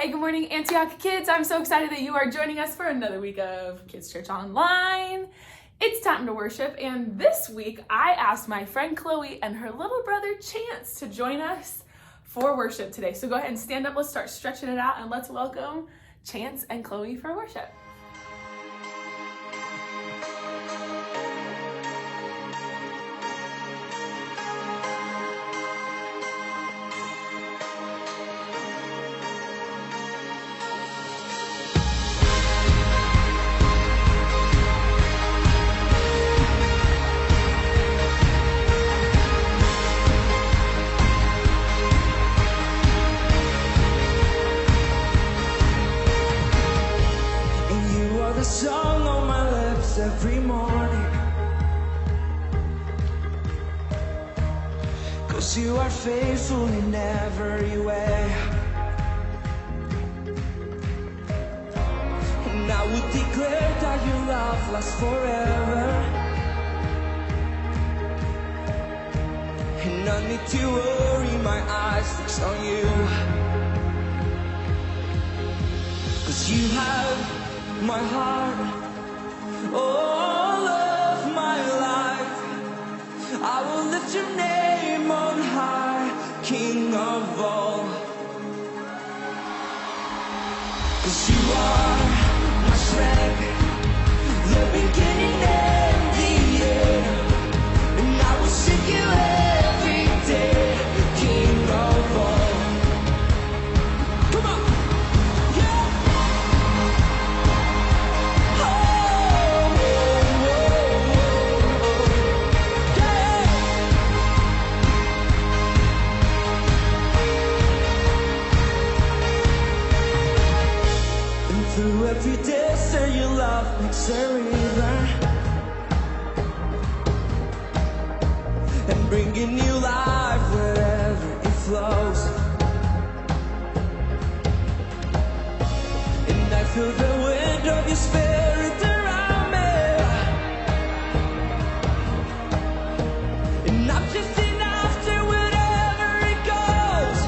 Hey, good morning, Antioch kids. I'm so excited that you are joining us for another week of Kids Church Online. It's time to worship, and this week I asked my friend Chloe and her little brother Chance to join us for worship today. So go ahead and stand up, let's start stretching it out, and let's welcome Chance and Chloe for worship. Every morning, 'cause you are faithful in every way, and I would declare that your love lasts forever, and I need to worry, my eyes fixed on you, 'cause you have my heart. All of my life, I will lift your name on high, King of all. 'Cause you are my strength, the beginning and the end, and I will sing you every day, King of all. Come on! Through every desert, your love makes a river, and bringing new life wherever it flows. And I feel the wind of your spirit around me, and I'm chasing after wherever it goes.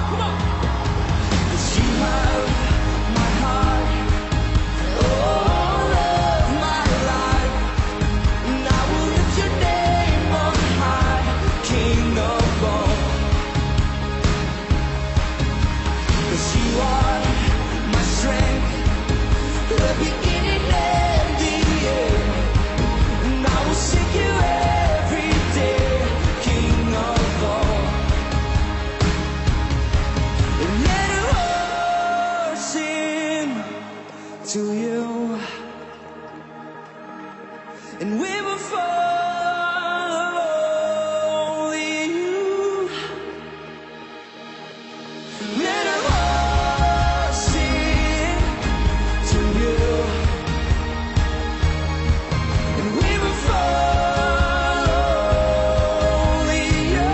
Come on! 'Cause you have to you, and we will follow only you. Let our hearts sing to you, and we will follow only you,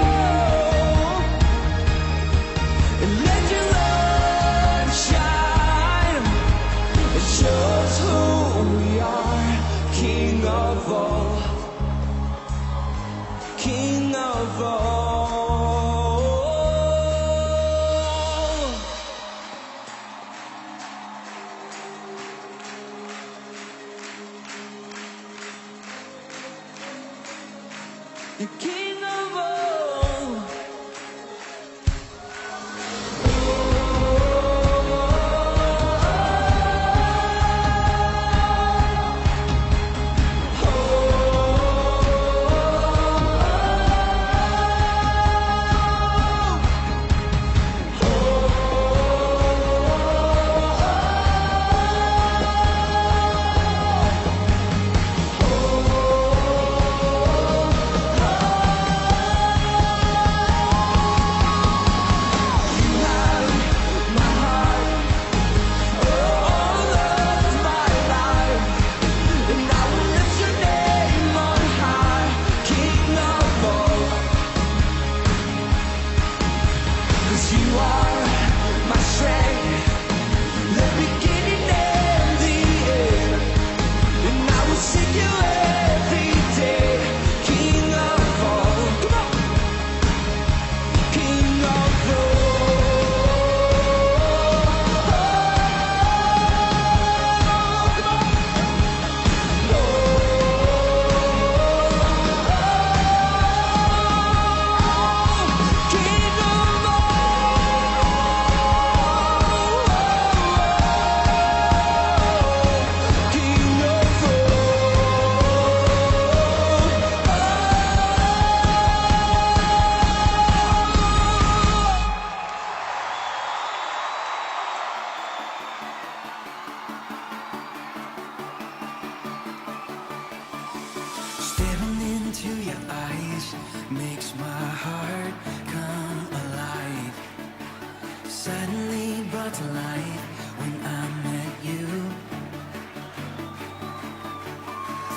and let your light shine. It shows who we are, King of all, King of all. The King of all. brought to life when I met you.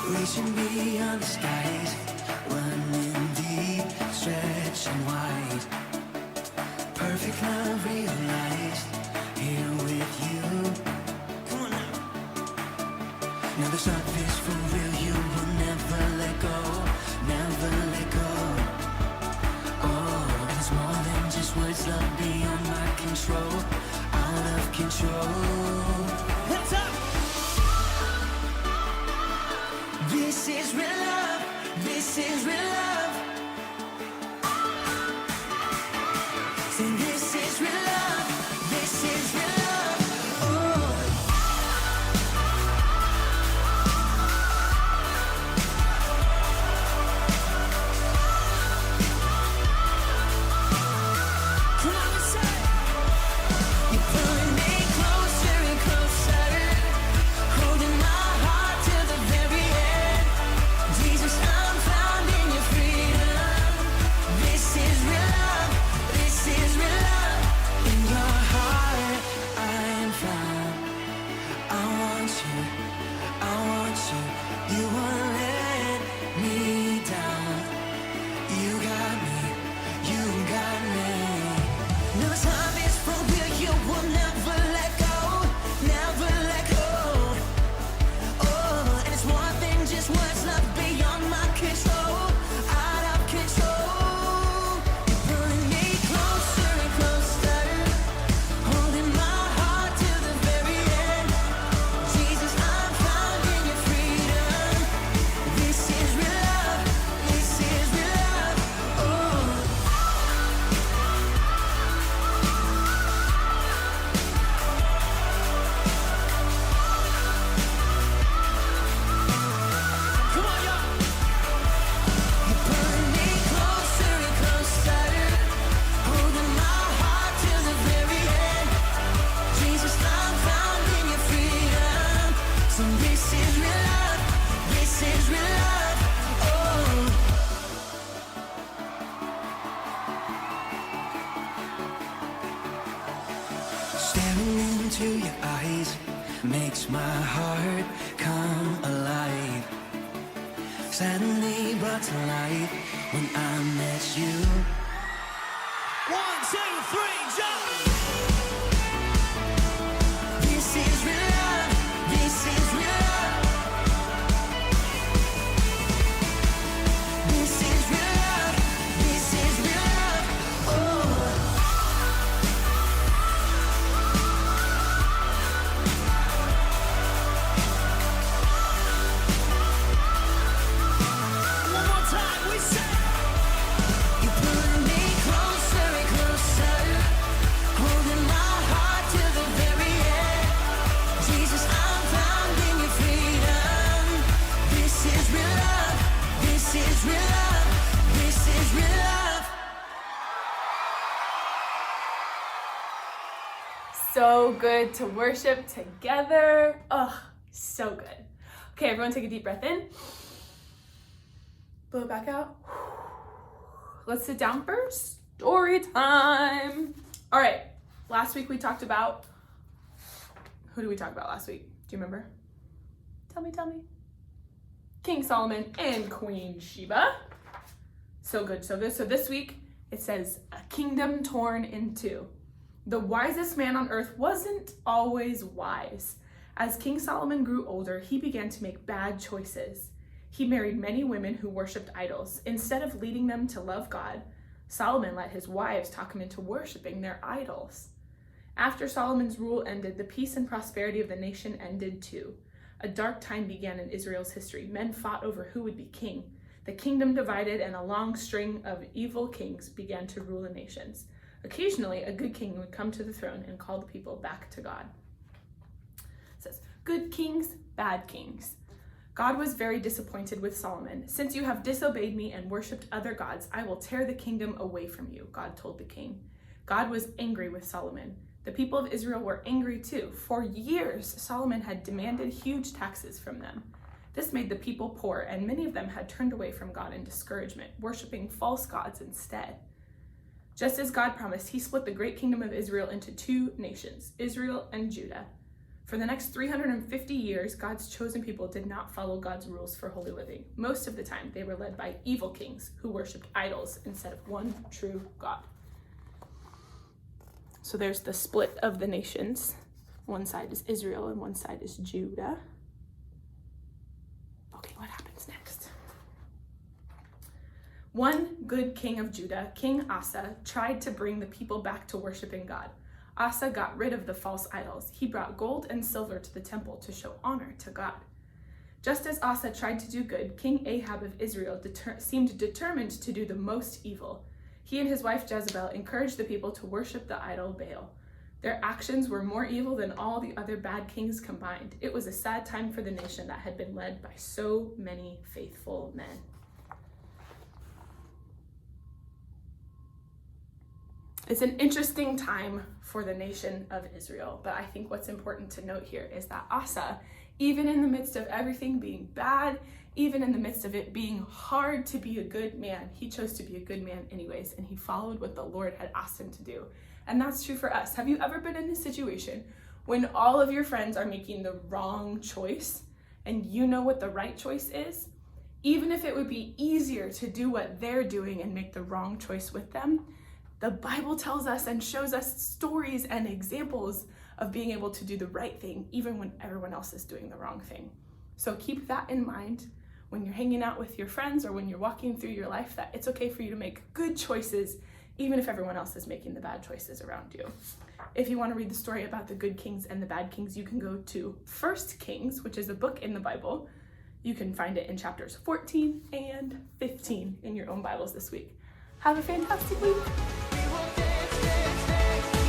Reaching beyond the skies, running deep, stretching wide. Perfect love realized, here with you. Come on now. Now the stuff is for real, you will never let go, never let go. Oh, and it's more than just words, love beyond my control, out of control. Hands up! This is real love, this is real love. Say this is real love, this is real love. Oh. Come on and say, you're pulling me closer and closer, holding my heart to the very end. Jesus, I'm found in your freedom. This is real love, this is real love. In your heart, I am found. I want you, I want you. You won't let me down. You got me, you got me. No time is for real, you will never let go, never let go. Oh, and it's more than just words, love beyond my control, out of control. You're pulling me closer and closer, holding my heart to the very end. Jesus, I'm found in your freedom. This is real love, this is real love. Oh. Come on, y'all. You're pulling me closer and closer, holding my heart to the very end. Jesus, I'm found in your freedom. So this is real love, this is real love. Oh. Staring into your eyes makes my heart come alive. Suddenly brought to life when I met you. 1, 2, 3, jump! This is real love, this is real love. This is real love, this is real love. Oh. One more time, we say. You're pulling me closer and closer, holding my heart to the very end. Jesus, I'm found in your freedom. This is real love, this is real love, this is real love. So good to worship together. Oh, so good. Okay, everyone take a deep breath in. Blow it back out. Let's sit down for story time. All right, last week we talked about, who did we talk about last week? Do you remember? Tell me. King Solomon and Queen Sheba. So good, so good. So this week it says, a kingdom torn in two. The wisest man on earth wasn't always wise. As King Solomon grew older, he began to make bad choices. He married many women who worshipped idols. Instead of leading them to love God, Solomon let his wives talk him into worshiping their idols. After Solomon's rule ended, the peace and prosperity of the nation ended too. A dark time began in Israel's history. Men fought over who would be king. The kingdom divided, and a long string of evil kings began to rule the nations. Occasionally, a good king would come to the throne and call the people back to God. It says, good kings, bad kings. God was very disappointed with Solomon. Since you have disobeyed me and worshipped other gods, I will tear the kingdom away from you, God told the king. God was angry with Solomon. The people of Israel were angry too. For years, Solomon had demanded huge taxes from them. This made the people poor, and many of them had turned away from God in discouragement, worshiping false gods instead. Just as God promised, he split the great kingdom of Israel into two nations, Israel and Judah. For the next 350 years, God's chosen people did not follow God's rules for holy living. Most of the time, they were led by evil kings who worshipped idols instead of one true God. So there's the split of the nations. One side is Israel and one side is Judah. Okay, what happens next? One good king of Judah, King Asa, tried to bring the people back to worshiping God. Asa got rid of the false idols. He brought gold and silver to the temple to show honor to God. Just as Asa tried to do good, King Ahab of Israel seemed determined to do the most evil. He and his wife Jezebel encouraged the people to worship the idol Baal. Their actions were more evil than all the other bad kings combined. It was a sad time for the nation that had been led by so many faithful men. It's an interesting time for the nation of Israel, but I think what's important to note here is that Asa, even in the midst of everything being bad, even in the midst of it being hard to be a good man, he chose to be a good man anyways, and he followed what the Lord had asked him to do. And that's true for us. Have you ever been in a situation when all of your friends are making the wrong choice and you know what the right choice is? Even if it would be easier to do what they're doing and make the wrong choice with them, the Bible tells us and shows us stories and examples of being able to do the right thing even when everyone else is doing the wrong thing. So keep that in mind when you're hanging out with your friends or when you're walking through your life, that it's okay for you to make good choices even if everyone else is making the bad choices around you. If you want to read the story about the good kings and the bad kings, you can go to 1 Kings, which is a book in the Bible. You can find it in chapters 14 and 15 in your own Bibles this week. Have a fantastic week. We will dance, dance, dance.